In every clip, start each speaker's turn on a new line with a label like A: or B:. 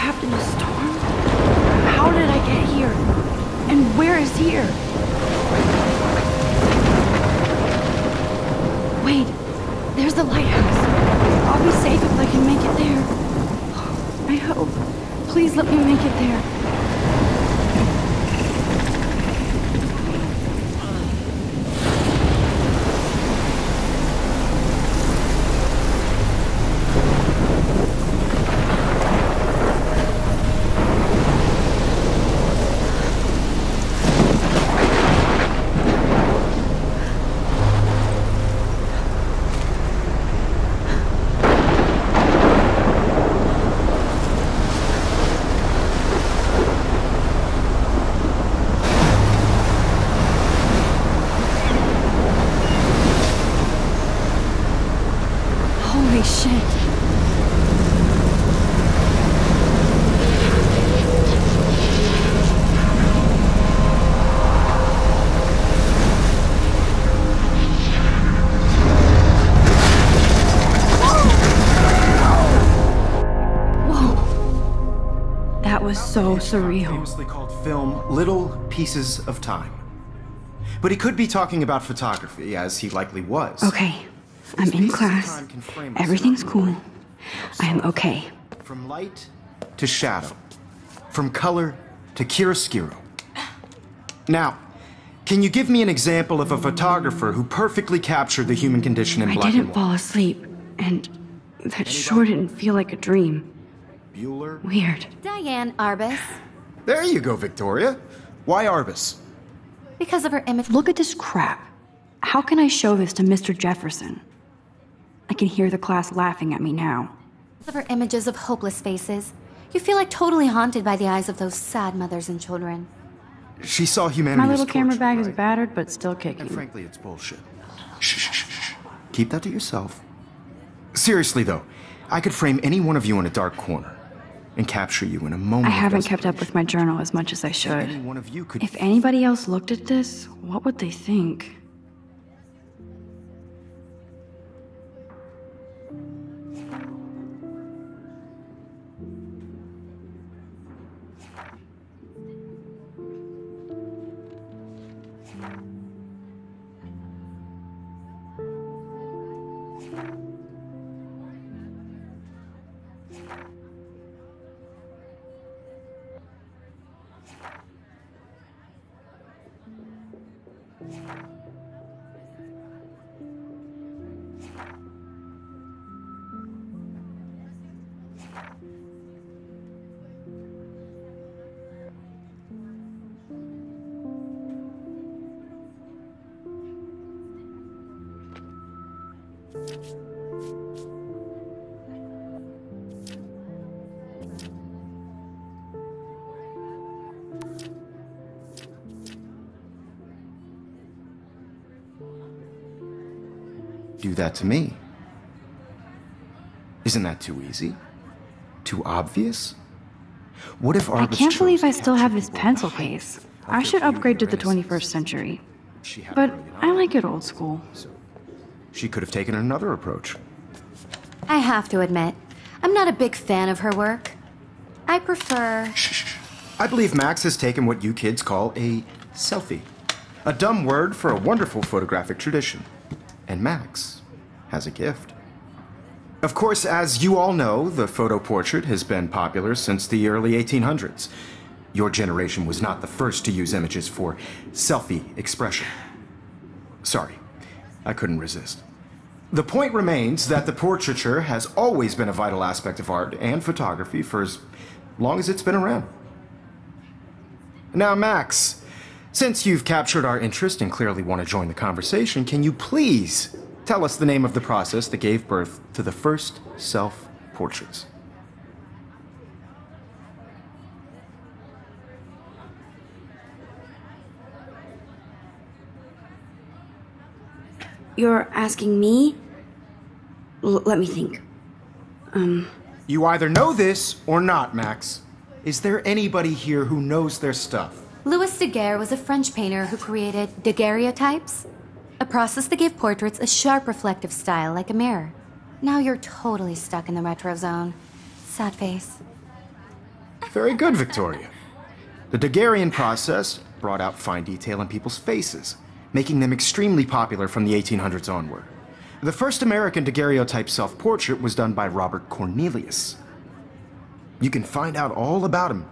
A: trapped in a storm? How did I get here? And where is here? Wait, there's the lighthouse. I'll be safe if I can make it there. I hope. Please let me make it there. Holy shit. Whoa. That was so surreal.
B: Famously called film Little Pieces of Time. But he could be talking about photography, as he likely was.
A: Okay. I'm in class. Everything's cool. I'm okay.
B: From light to shadow. From color to chiaroscuro. Now, can you give me an example of a photographer who perfectly captured the human condition in black and
A: I didn't
B: white?
A: fall asleep, and that sure didn't feel like a dream.
B: Bueller?
A: Weird.
C: Diane Arbus.
B: There you go, Victoria. Why Arbus?
C: Because of her image.
A: Look at this crap. How can I show this to Mr. Jefferson? I can hear the class laughing at me now.
C: Because of her images of hopeless faces. You feel like totally haunted by the eyes of those sad mothers and children.
B: She saw humanity
A: My
B: as
A: little camera
B: torture,
A: bag is
B: right?
A: battered, but still kicking.
B: And frankly, it's bullshit. Shh, shh, shh, shh. Keep that to yourself. Seriously, though, I could frame any one of you in a dark corner and capture you in a moment.
A: I
B: of
A: haven't kept up with
B: desperation.
A: my journal as much as I should.
B: Any one of you could.
A: If anybody else looked at this, what would they think?
B: Do that to me. Isn't that too easy? Too obvious? What if
A: I
B: Arbus
A: can't believe
B: chose
A: I
B: to
A: still have
B: capture
A: this
B: people
A: pencil
B: with height
A: case.
B: of
A: I
B: their
A: should
B: beauty
A: upgrade to
B: or
A: the 21st
B: innocence?
A: century.
B: She had a
A: But
B: brilliant
A: I
B: eye,
A: like it old school.
B: so she could have taken another approach.
C: I have to admit, I'm not a big fan of her work. I prefer...
B: Shh. I believe Max has taken what you kids call a selfie. A dumb word for a wonderful photographic tradition. And Max has a gift. Of course, as you all know, the photo portrait has been popular since the early 1800s. Your generation was not the first to use images for selfie expression. Sorry, I couldn't resist. The point remains that the portraiture has always been a vital aspect of art and photography for as long as it's been around. Now, Max, since you've captured our interest and clearly want to join the conversation, can you please tell us the name of the process that gave birth to the first self-portraits?
A: You're asking me? Let me think.
B: You either know this or not, Max. Is there anybody here who knows their stuff?
C: Louis Daguerre was a French painter who created daguerreotypes, a process that gave portraits a sharp reflective style like a mirror. Now you're totally stuck in the retro zone. Sad face.
B: Very good, Victoria. The Daguerrean process brought out fine detail in people's faces, making them extremely popular from the 1800s onward. The first American daguerreotype self-portrait was done by Robert Cornelius. You can find out all about him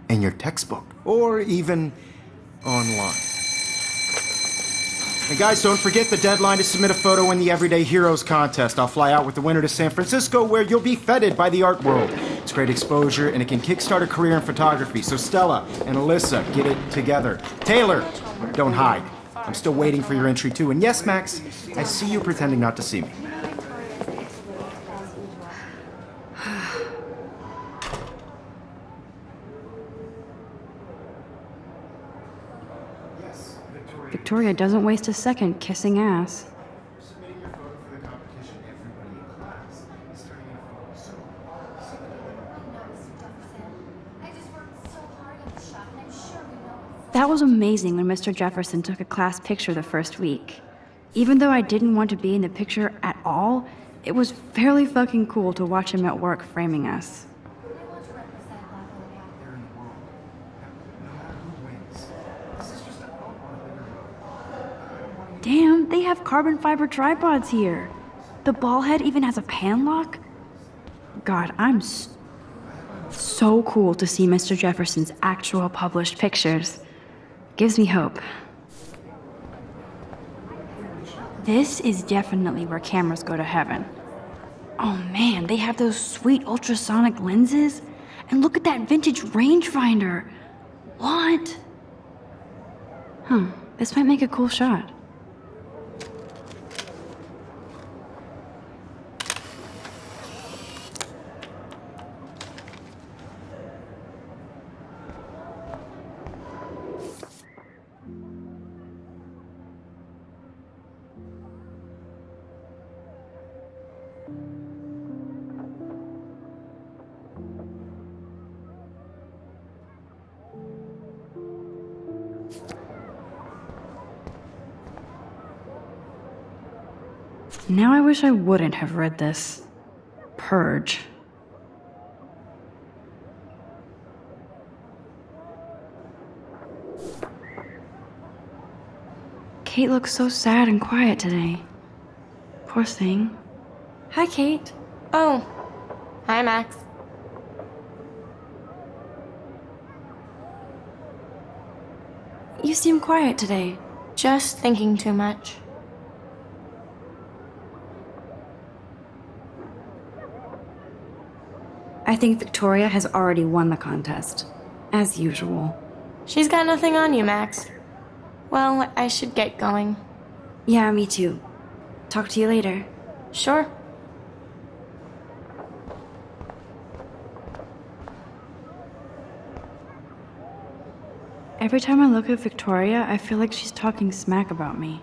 B: in your textbook, or even online. And guys, don't forget the deadline to submit a photo in the Everyday Heroes contest. I'll fly out with the winner to San Francisco, where you'll be feted by the art world. It's great exposure, and it can kickstart a career in photography. So Stella and Alyssa, get it together. Taylor, don't hide. I'm still waiting for your entry too. And yes, Max, I see you pretending not to see me.
A: Victoria doesn't waste a second kissing ass. That was amazing when Mr. Jefferson took a class picture the first week. Even though I didn't want to be in the picture at all, it was fairly fucking cool to watch him at work framing us. Damn, they have carbon fiber tripods here. The ball head even has a pan lock. God, I'm so cool to see Mr. Jefferson's actual published pictures. Gives me hope. This is definitely where cameras go to heaven. Oh man, they have those sweet ultrasonic lenses. And look at that vintage rangefinder. What? Huh, this might make a cool shot. Now I wish I wouldn't have read this. Purge. Kate looks so sad and quiet today. Poor thing. Hi, Kate.
D: Oh. Hi, Max.
A: You seem quiet today.
D: Just thinking too much.
A: I think Victoria has already won the contest. As usual.
D: She's got nothing on you, Max. Well, I should get going.
A: Yeah, me too. Talk to you later.
D: Sure.
A: Every time I look at Victoria, I feel like she's talking smack about me.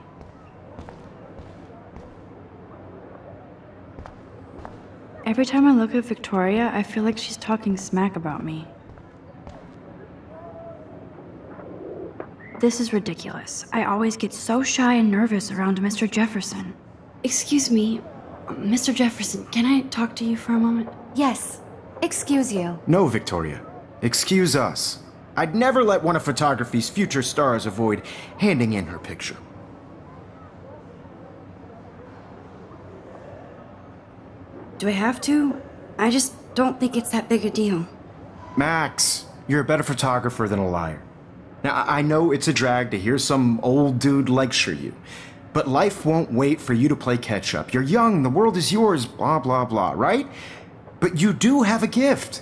A: Every time I look at Victoria, I feel like she's talking smack about me. This is ridiculous. I always get so shy and nervous around Mr. Jefferson. Excuse me, Mr. Jefferson, can I talk to you for a moment?
C: Yes. Excuse you.
B: No, Victoria. Excuse us. I'd never let one of photography's future stars avoid handing in her picture.
A: Do I have to? I just don't think it's that big a deal.
B: Max, you're a better photographer than a liar. Now, I know it's a drag to hear some old dude lecture you, but life won't wait for you to play catch-up. You're young, the world is yours, blah, blah, blah, right? But you do have a gift.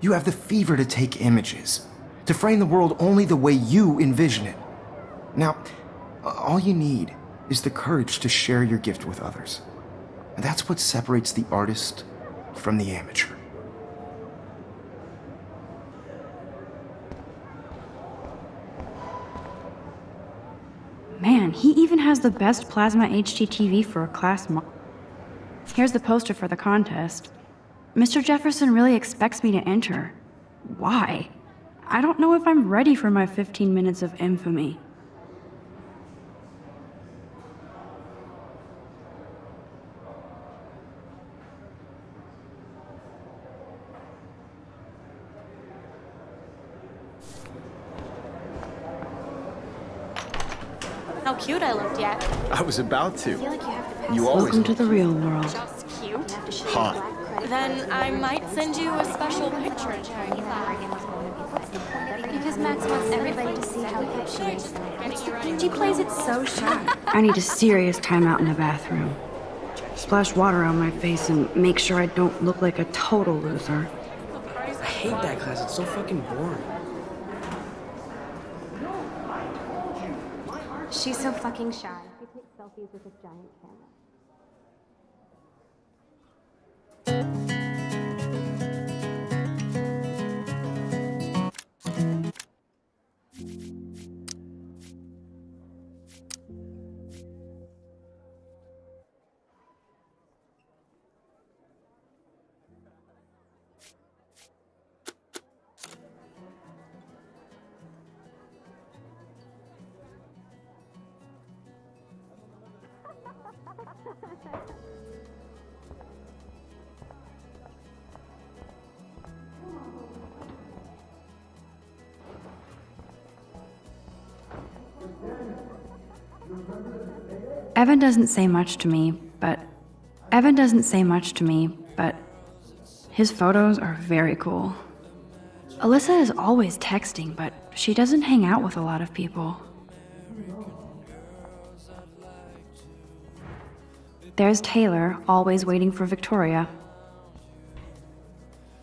B: You have the fever to take images, to frame the world only the way you envision it. Now, all you need is the courage to share your gift with others. And that's what separates the artist from the amateur.
A: Man, he even has the best plasma HDTV for a class Here's the poster for the contest. Mr. Jefferson really expects me to enter. Why? I don't know if I'm ready for my 15 minutes of infamy.
D: how cute I looked yet.
B: I was about to.
C: feel like you have to pass.
B: You always
A: Welcome to the real world.
D: Just cute.
B: hot.
D: Then I might send you a special picture.
C: Because Max wants everybody to see how hip she is. She plays it so sharp.
A: I need a serious timeout in the bathroom. Splash water on my face and make sure I don't look like a total loser.
E: I hate that class. It's so fucking boring.
C: She's so fucking shy. She takes selfies with a giant camera.
A: Evan doesn't say much to me, but his photos are very cool. Alyssa is always texting, but she doesn't hang out with a lot of people. There's Taylor, always waiting for Victoria.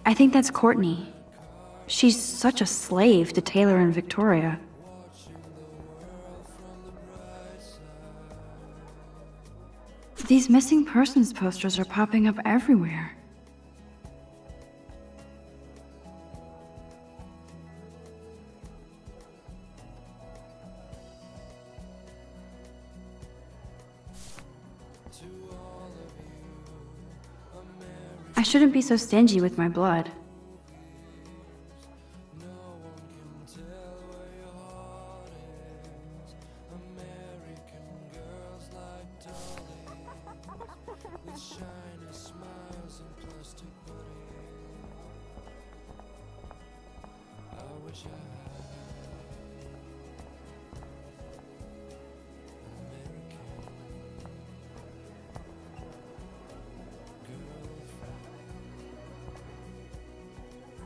A: I think that's Courtney. She's such a slave to Taylor and Victoria. These missing persons posters are popping up everywhere. I shouldn't be so stingy with my blood.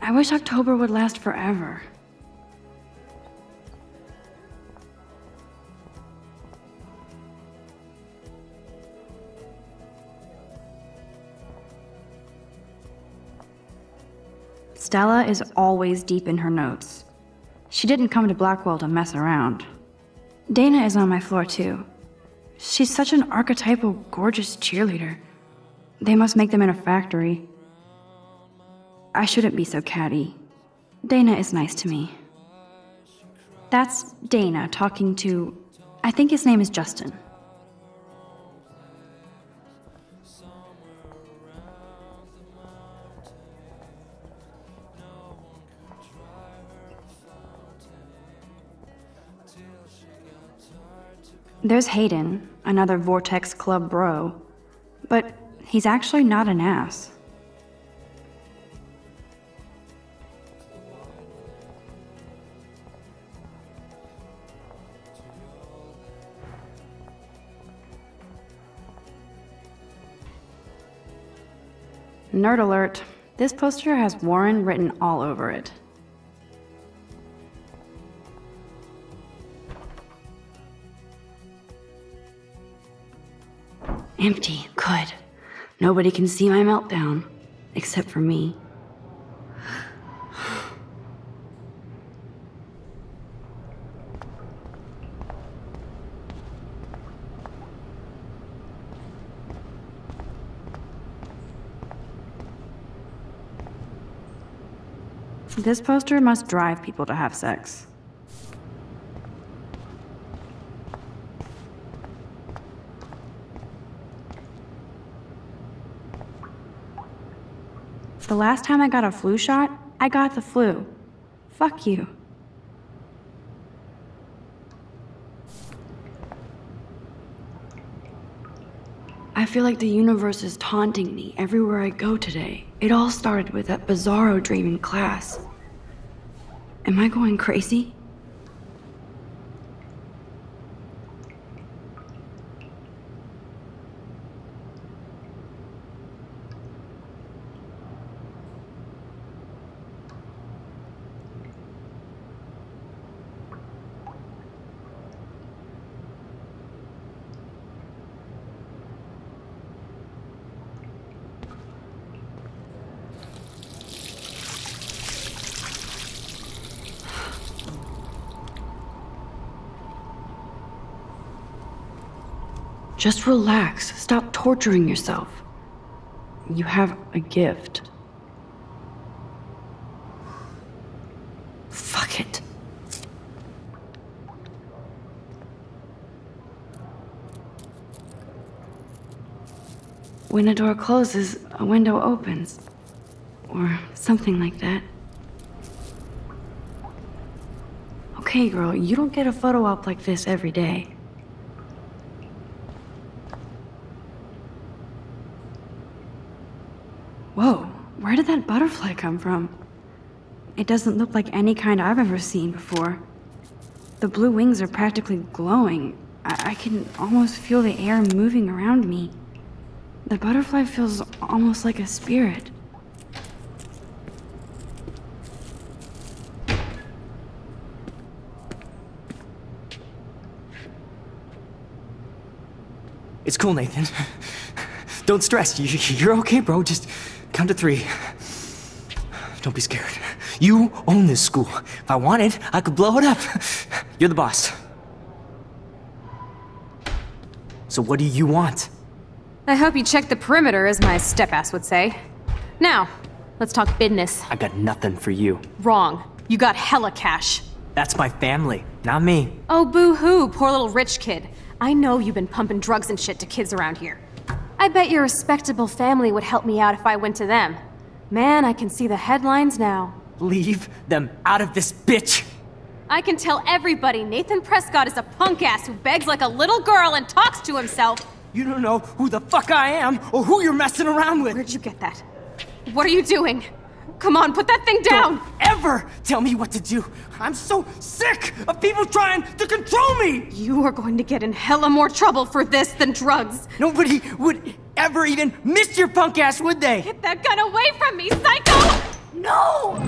A: I wish October would last forever. Stella is always deep in her notes. She didn't come to Blackwell to mess around. Dana is on my floor too. She's such an archetypal, gorgeous cheerleader. They must make them in a factory. I shouldn't be so catty. Dana is nice to me. That's Dana talking to... I think his name is Justin. There's Hayden, another Vortex Club bro. But he's actually not an ass. Nerd alert, this poster has Warren written all over it. Empty, good. Nobody can see my meltdown, except for me. This poster must drive people to have sex. The last time I got a flu shot, I got the flu. Fuck you. I feel like the universe is taunting me everywhere I go today. It all started with that bizarro dream in class. Am I going crazy? Just relax. Stop torturing yourself. You have a gift. Fuck it. When a door closes, a window opens. Or something like that. Okay, girl, you don't get a photo op like this every day. Whoa, where did that butterfly come from? It doesn't look like any kind I've ever seen before. The blue wings are practically glowing. I can almost feel the air moving around me. The butterfly feels almost like a spirit.
E: It's cool, Nathan. Don't stress. You're okay, bro. Just count to 3. Don't be scared. You own this school. If I wanted, I could blow it up. You're the boss. So what do you want?
F: I hope you checked the perimeter, as my step-ass would say. Now, let's talk business.
E: I got nothing for you.
F: Wrong. You got hella cash.
E: That's my family, not me.
F: Oh, boo-hoo, poor little rich kid. I know you've been pumping drugs and shit to kids around here. I bet your respectable family would help me out if I went to them. Man, I can see the headlines now.
E: Leave them out of this bitch!
F: I can tell everybody Nathan Prescott is a punk-ass who begs like a little girl and talks to himself.
E: You don't know who the fuck I am or who you're messing around with.
F: Where'd you get that? What are you doing? Come on, put that thing down!
E: Don't ever tell me what to do! I'm so sick of people trying to control me!
F: You are going to get in hella more trouble for this than drugs.
E: Nobody would ever even miss your punk ass, would they?
F: Get that gun away from me, psycho! No!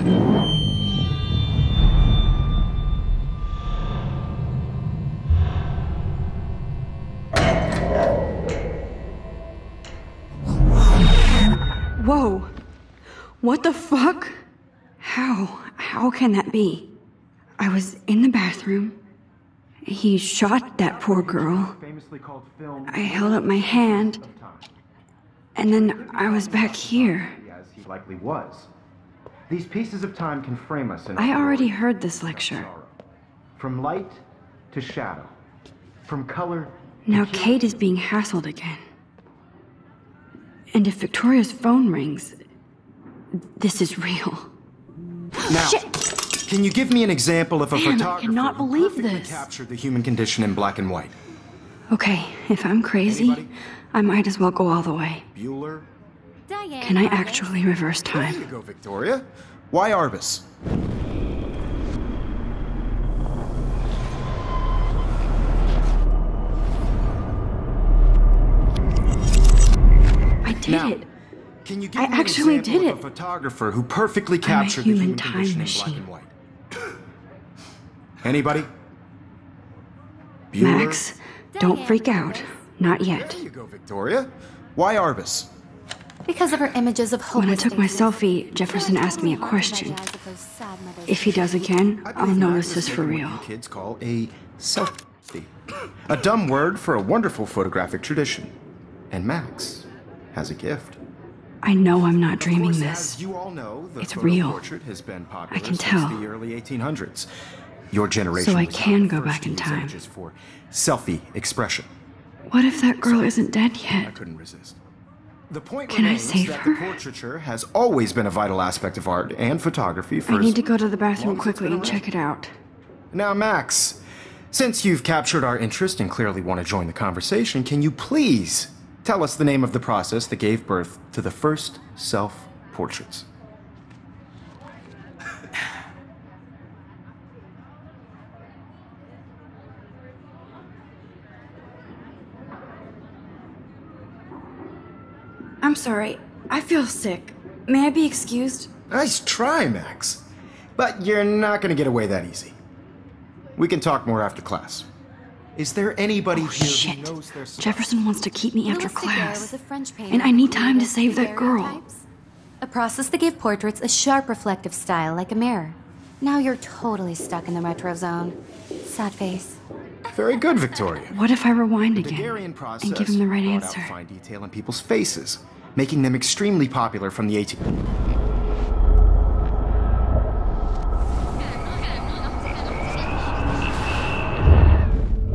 A: Whoa. What the fuck? How can that be? I was in the bathroom. He shot that poor girl. I held up my hand. And then I was back here.
B: As he likely was. These pieces of time can frame us in
A: I already heard this lecture.
B: From light to shadow. From color.
A: Now Kate is being hassled again. And if Victoria's phone rings, this is real.
B: Now,
A: Shit.
B: Can you give me an example of a
A: Damn, I
B: photographer
A: cannot
B: who
A: believe
B: perfectly
A: this.
B: captured the human condition in black and white?
A: Okay, if I'm crazy,
B: Anybody?
A: I might as well go all the way.
B: Bueller?
C: Diane,
A: Can I
C: Arbus.
A: actually reverse
B: There
A: time?
B: you go, Victoria. Why Arbus?
A: I did
B: Now,
A: it.
B: Can you give
A: I
B: me an
A: actually
B: example
A: did
B: of a
A: it.
B: photographer who perfectly
A: I'm a
B: captured the
A: human
B: human
A: time
B: condition in black
A: machine.
B: and white? Anybody? Bueller?
A: Max, don't freak out. Not yet.
B: There you go, Victoria. Why Arbus?
C: Because of her images of
A: When I
C: hopeless
A: took my
C: faces.
A: selfie, Jefferson asked me a question. If he does again,
B: I
A: I'll
B: believe
A: know
B: Max
A: this
B: has
A: is for
B: taken
A: real.
B: what you kids call a selfie. A dumb word for a wonderful photographic tradition. And Max has a gift.
A: I know I'm not
B: Of
A: dreaming
B: course,
A: this.
B: as you all know, the
A: It's
B: photo
A: real.
B: portrait has been popular
A: I can
B: since
A: tell.
B: the early 1800s. Your generation
A: So I
B: was
A: can
B: not the
A: go
B: first
A: back
B: to
A: in
B: use
A: time.
B: images for selfie expression.
A: What if that girl isn't dead
B: I
A: yet?
B: couldn't resist. The point
A: Can I
B: remains
A: save
B: that
A: her?
B: the portraiture has always been a vital aspect of art and photography for
A: I need
B: as
A: to go to the bathroom
B: long as it's
A: quickly
B: been
A: and check it out.
B: Now, Max, since you've captured our interest and clearly want to join the conversation, can you please tell us the name of the process that gave birth to the first self-portraits?
A: I'm sorry. I feel sick. May I be excused?
B: Nice try, Max. But you're not going to get away that easy. We can talk more after class. Is there anybody
A: Oh,
B: here
A: shit.
B: who knows their stuff?
A: Jefferson wants to keep me after
C: Louis Daguerre
A: class.
C: was a French painter
A: And I
C: who
A: need time to
C: created
A: save that girl.
C: daguerreotypes, a process that gave portraits a sharp reflective style like a mirror. Now you're totally stuck in the retro zone. Sad face.
B: Very good, Victoria.
A: What if I rewind
B: The
A: again
B: Daguerrean process
A: and give him the right
B: brought
A: answer?
B: out fine detail in people's faces, making them extremely popular from the 18th.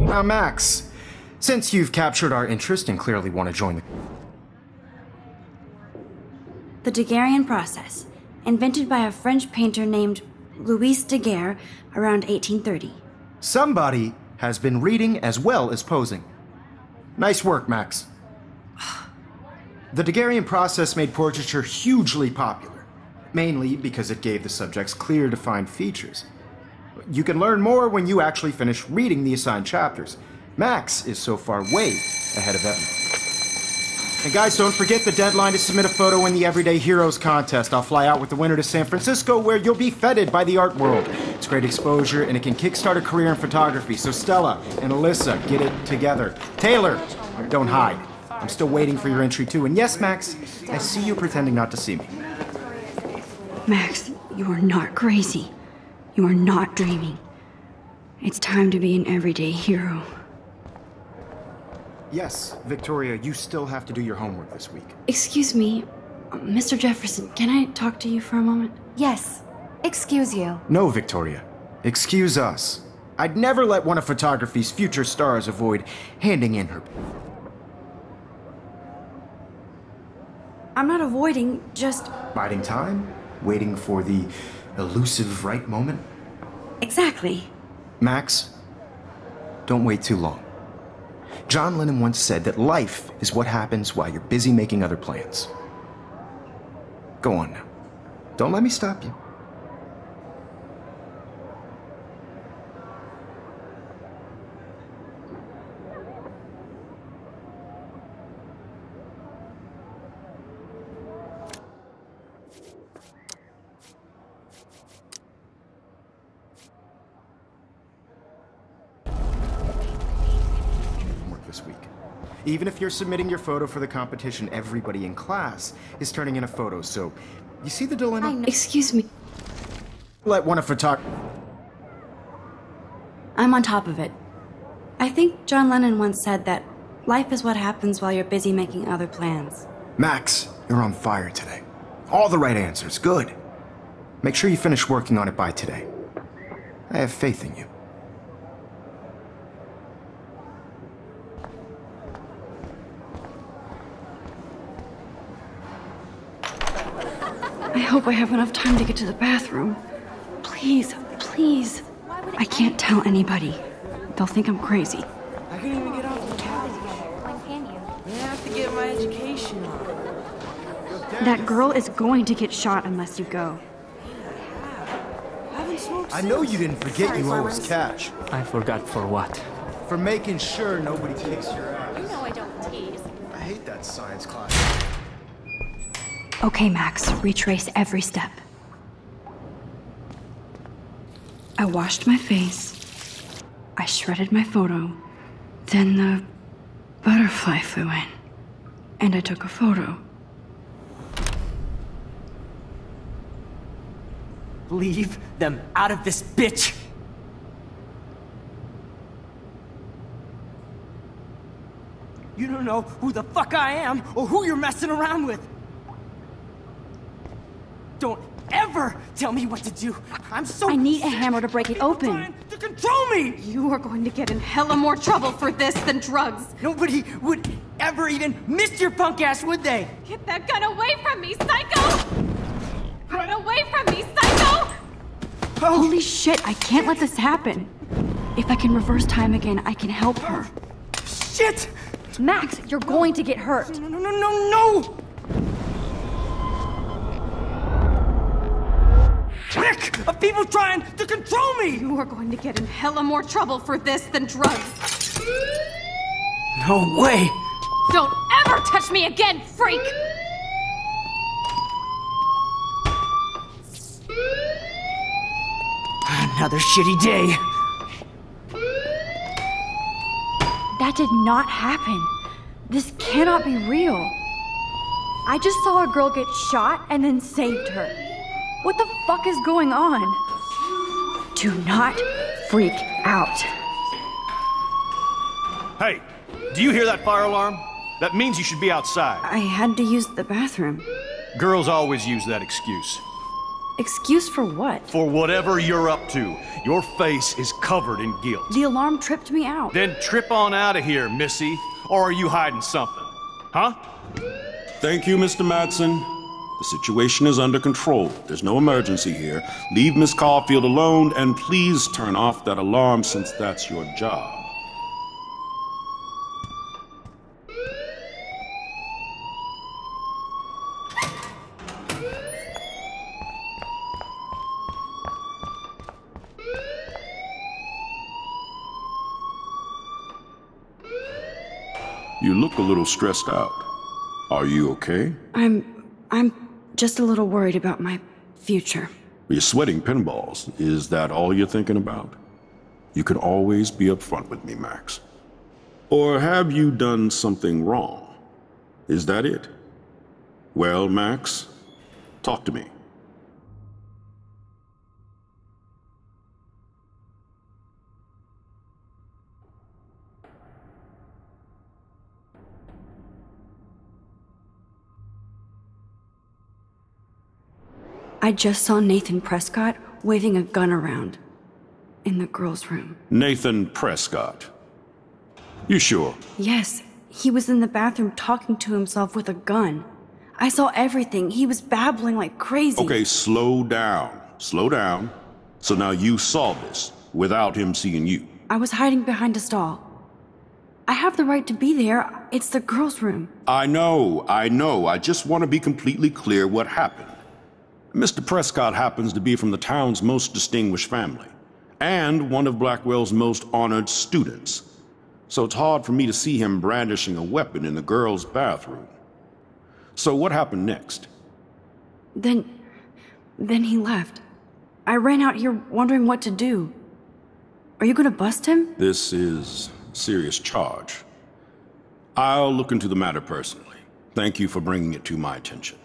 B: Now, Max, since you've captured our interest and clearly want to join
A: The Daguerrean process, invented by a French painter named Louis Daguerre around 1830.
B: somebody has been reading as well as posing. Nice work, Max. The Daguerrean process made portraiture hugely popular, mainly because it gave the subjects clear, defined features. You can learn more when you actually finish reading the assigned chapters. Max is so far way ahead of everyone. And guys, don't forget the deadline to submit a photo in the Everyday Heroes contest. I'll fly out with the winner to San Francisco, where you'll be feted by the art world. It's great exposure, and it can kickstart a career in photography. So Stella and Alyssa, get it together. Taylor, don't hide. I'm still waiting for your entry too. And yes, Max, I see you pretending not to see me.
A: Max, you are not crazy. You are not dreaming. It's time to be an everyday hero.
B: Yes, Victoria, you still have to do your homework this week.
A: Excuse me, Mr. Jefferson, can I talk to you for a moment?
C: Yes. Excuse you.
B: No, Victoria. Excuse us. I'd never let one of photography's future stars avoid handing in her...
A: I'm not avoiding, just...
B: Biding time? Waiting for the elusive right moment?
A: Exactly.
B: Max, don't wait too long. John Lennon once said that life is what happens while you're busy making other plans. Go on now. Don't let me stop you. This week. Even if you're submitting your photo for the competition, everybody in class is turning in a photo, so you see the dilemma?
A: Excuse me.
B: Let one of
A: I'm on top of it. I think John Lennon once said that life is what happens while you're busy making other plans.
B: Max, you're on fire today. All the right answers, good. Make sure you finish working on it by today. I have faith in you.
A: I hope I have enough time to get to the bathroom. Please, please. I can't tell anybody. They'll think I'm crazy.
G: I can't even get off the couch.
C: When can you?
G: I have to get my education on.
A: That girl is going to get shot unless you go.
G: I haven't smoked
B: I know
G: since.
B: you didn't forget you owe us cash.
E: I forgot for what?
B: For making sure nobody kicks your ass.
C: You know I don't tease.
B: I hate that science class.
A: Okay, Max, retrace every step. I washed my face. I shredded my photo. Then the butterfly flew in. And I took a photo.
E: Leave them out of this bitch! You don't know who the fuck I am or who you're messing around with! Don't ever tell me what to do! I'm so
A: I need a
E: sick
A: hammer to break it
E: of people
A: open.
E: trying to control me!
F: You are going to get in hella more trouble for this than drugs.
E: Nobody would ever even miss your punk ass, would they?
F: Get that gun away from me, psycho! Run away from me, psycho!
A: Holy shit, I can't let this happen. If I can reverse time again, I can help her.
E: Shit!
A: Max, you're going to get hurt.
E: No, no, no, no, no! Rick! Of people trying to control me!
F: You are going to get in hella more trouble for this than drugs.
E: No way!
F: Don't ever touch me again, freak!
E: Another shitty day.
A: That did not happen. This cannot be real. I just saw a girl get shot and then saved her. What the fuck is going on? Do not freak out.
H: Hey, do you hear that fire alarm? That means you should be outside.
A: I had to use the bathroom.
H: Girls always use that excuse.
A: Excuse for what?
H: For whatever you're up to. Your face is covered in guilt.
A: The alarm tripped me out.
H: Then trip on out of here, Missy. Or are you hiding something? Huh?
I: Thank you, Mr. Madsen. The situation is under control. There's no emergency here. Leave Miss Caulfield alone, and please turn off that alarm since that's your job. You look a little stressed out. Are you okay?
A: I'm just a little worried about my future.
I: You're sweating pinballs. Is that all you're thinking about? You can always be upfront with me, Max. Or have you done something wrong? Is that it? Well, Max, talk to me.
A: I just saw Nathan Prescott waving a gun around in the girls' room.
I: Nathan Prescott. You sure?
A: Yes, he was in the bathroom talking to himself with a gun. I saw everything. He was babbling like crazy.
I: Okay, slow down. Slow down. So now you saw this without him seeing you.
A: I was hiding behind a stall. I have the right to be there. It's the girls' room.
I: I know. I just want to be completely clear what happened. Mr. Prescott happens to be from the town's most distinguished family, and one of Blackwell's most honored students. So it's hard for me to see him brandishing a weapon in the girls' bathroom. So what happened next?
A: Then he left. I ran out here wondering what to do. Are you gonna bust him?
I: This is a serious charge. I'll look into the matter personally. Thank you for bringing it to my attention.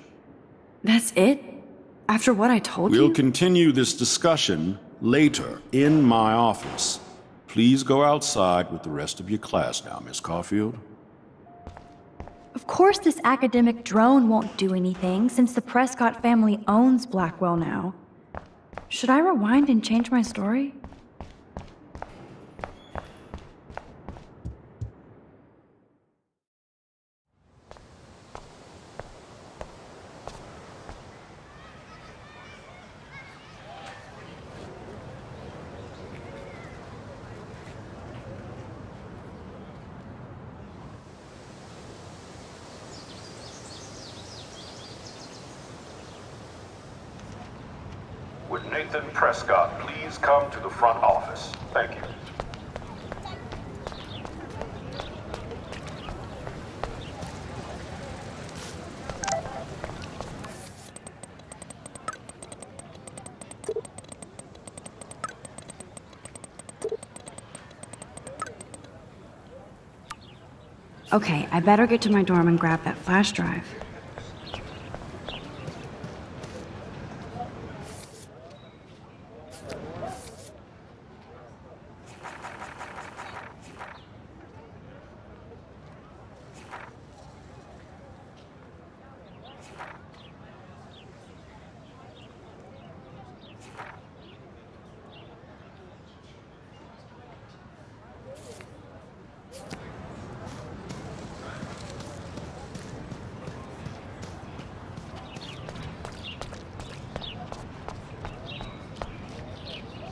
A: That's it? After what I told you?
I: We'll continue this discussion later in my office. Please go outside with the rest of your class now, Miss Caulfield.
J: Of course this academic drone won't do anything, since the Prescott family owns Blackwell now. Should I rewind and change my story?
I: Would Nathan Prescott please come to the front office? Thank you.
A: Okay, I better get to my dorm and grab that flash drive.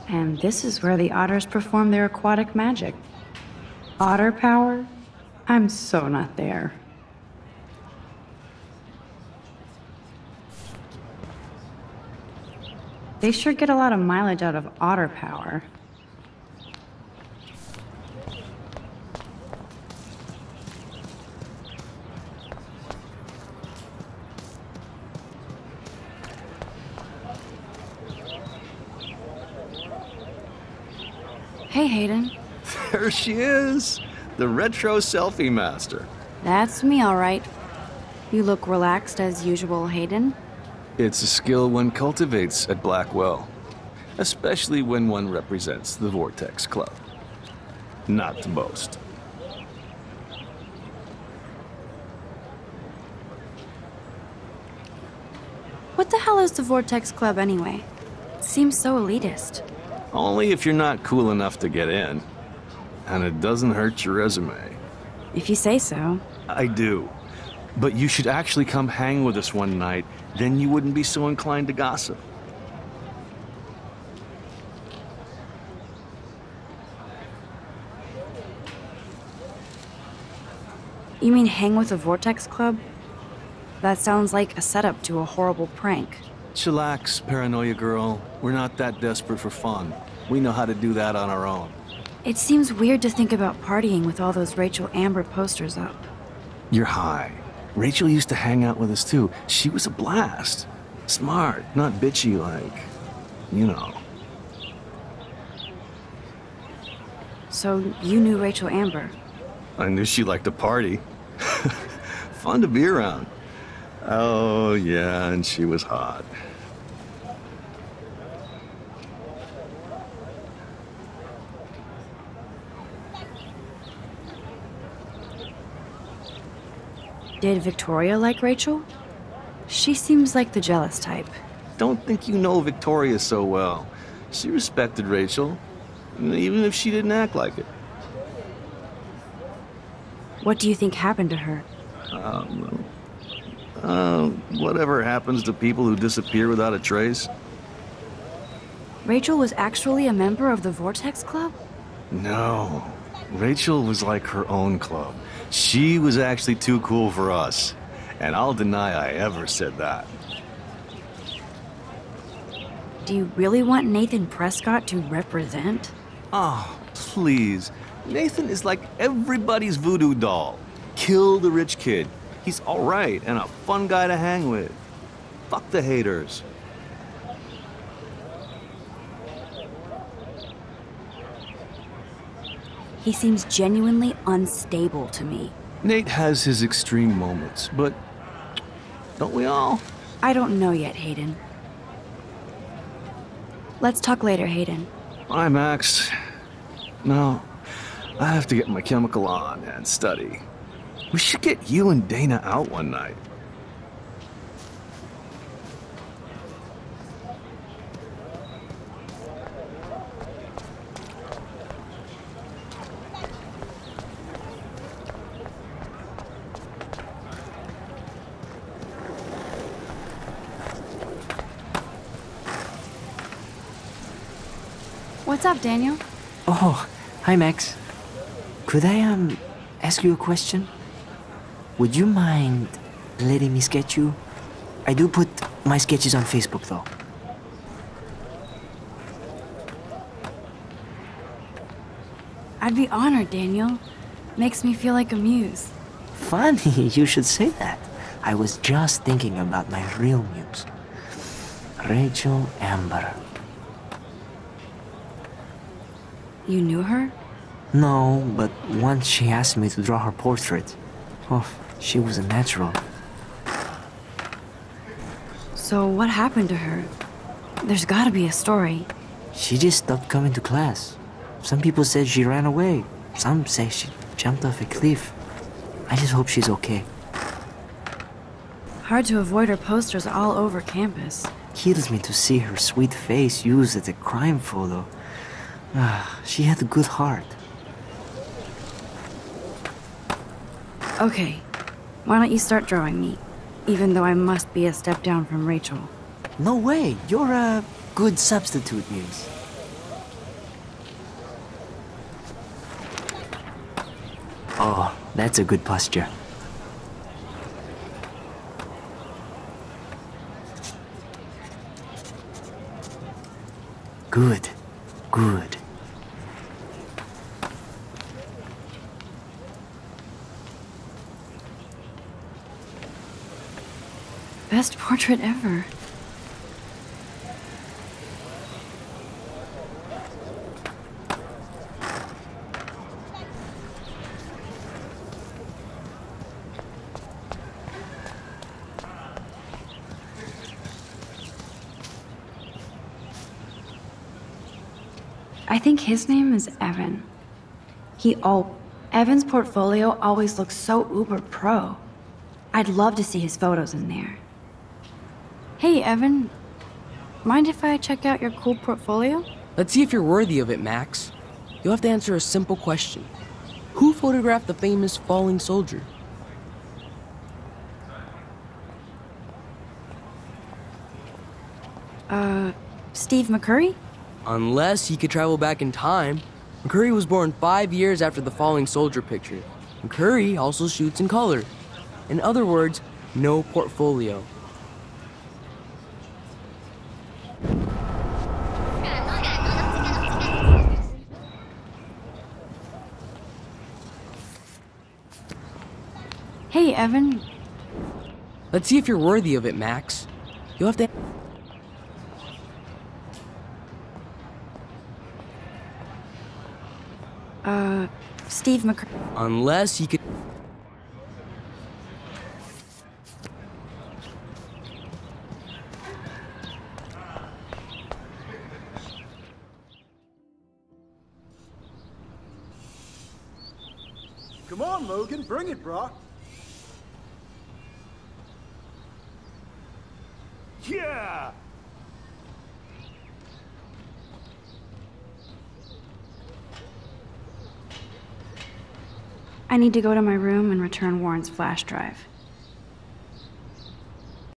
A: And this is where the otters perform their aquatic magic. Otter power? I'm so not there. They sure get a lot of mileage out of otter power. Hey, Hayden.
K: There she is, the retro selfie master.
A: That's me, all right. You look relaxed as usual, Hayden.
K: It's a skill one cultivates at Blackwell, especially when one represents the Vortex Club. Not to boast.
J: the Vortex Club anyway? Seems so elitist.
H: Only if you're not cool enough to get in. And it doesn't hurt your resume.
J: If you say so.
H: I do. But you should actually come hang with us one night, then you wouldn't be so inclined to gossip.
J: You mean hang with the Vortex Club? That sounds like a setup to a horrible prank.
H: Chillax, paranoia girl. We're not that desperate for fun. We know how to do that on our own.
J: It seems weird to think about partying with all those Rachel Amber posters up.
H: You're high. Rachel used to hang out with us too. She was a blast. Smart, not bitchy like, you know.
J: So you knew Rachel Amber?
H: I knew she liked to party. Fun to be around. Oh, yeah, and she was hot.
J: Did Victoria like Rachel? She seems like the jealous type.
H: Don't think you know Victoria so well. She respected Rachel, even if she didn't act like it.
J: What do you think happened to her?
H: Whatever happens to people who disappear without a trace.
J: Rachel was actually a member of the Vortex Club?
H: No. Rachel was like her own club. She was actually too cool for us. And I'll deny I ever said that.
J: Do you really want Nathan Prescott to represent?
H: Oh, please. Nathan is like everybody's voodoo doll. Kill the rich kid. He's all right and a fun guy to hang with. Fuck the haters.
J: He seems genuinely unstable to me.
H: Nate has his extreme moments, but don't we all?
J: I don't know yet, Hayden. Let's talk later, Hayden.
H: Bye, Max. No, I have to get my chemical on and study. We should get you and Dana out one night.
J: What's up, Daniel?
E: Oh, hi, Max. Could I, ask you a question? Would you mind letting me sketch you? I do put my sketches on Facebook, though.
J: I'd be honored, Daniel. Makes me feel like a muse.
E: Funny, you should say that. I was just thinking about my real muse. Rachel Amber.
J: You knew her?
E: No, but once she asked me to draw her portrait. Oh, she was a natural.
J: So what happened to her? There's gotta be a story.
E: She just stopped coming to class. Some people said she ran away. Some say she jumped off a cliff. I just hope she's okay.
J: Hard to avoid her posters all over campus.
E: Kills me to see her sweet face used as a crime photo. She had a good heart.
J: Okay, why don't you start drawing me? Even though I must be a step down from Rachel.
E: No way, you're a good substitute, Muse. Oh, that's a good posture. Good, good.
J: Best portrait ever. I think his name is Evan. Evan's portfolio always looks so uber pro. I'd love to see his photos in there. Hey, Evan,
A: mind if I check out your cool portfolio?
G: Let's see if you're worthy of it, Max. You'll have to answer a simple question. Who photographed the famous falling soldier?
A: Steve McCurry?
G: Unless he could travel back in time. McCurry was born 5 years after the falling soldier picture. McCurry also shoots in color. In other words, no portfolio.
A: Hey, Evan.
G: Let's see if you're worthy of it, Max. You'll have to...
A: Steve McCurry.
G: Unless he could...
L: Come on, Logan, bring it, brah. Yeah!
A: I need to go to my room and return Warren's flash drive.